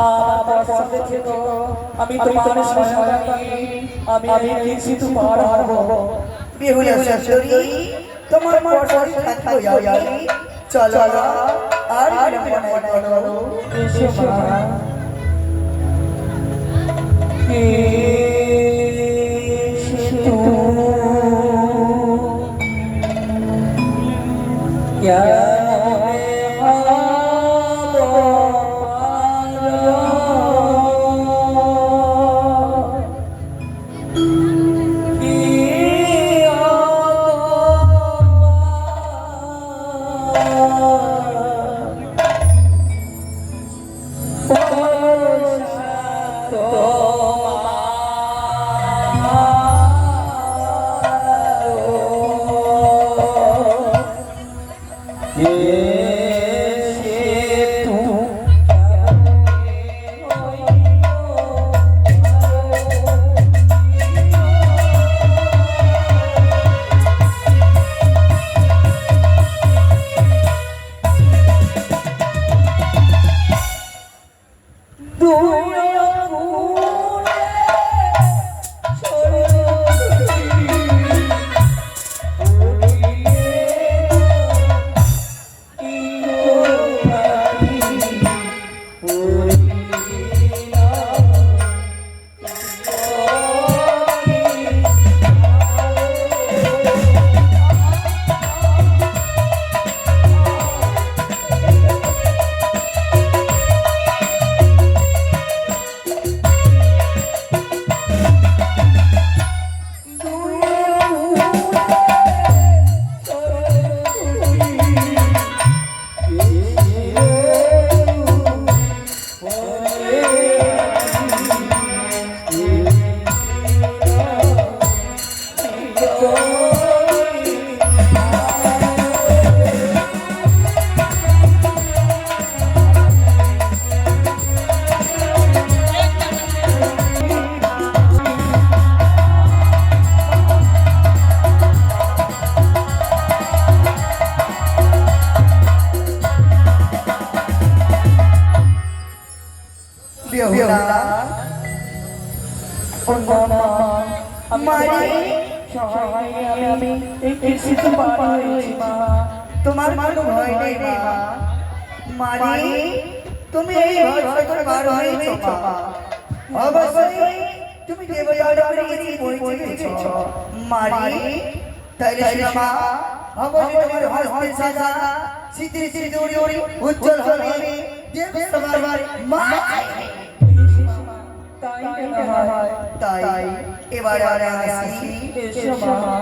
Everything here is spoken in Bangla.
আমার সাথে থেকো আমি তোমার সহায়তা আমি কিছু পার হব বেহুলা শাশুড়ি তোমার পরশ থাকবো আমি চলো আর বিলম্ব না করো এসো মা क्या তোমার কোনো ভয় নেই মা মারি তুমি এই ভয় করে বার হয়েছো মা অবশ্যই তুমি দেবতার কাছে পৌঁছেছো মারি তাইলে মা অবশ্যই তোমার হস্তে সাজা সিঁথি সিঁদুর উজ্জ্বল হবে দেব সবার মা তাই এবার আসি এসো মা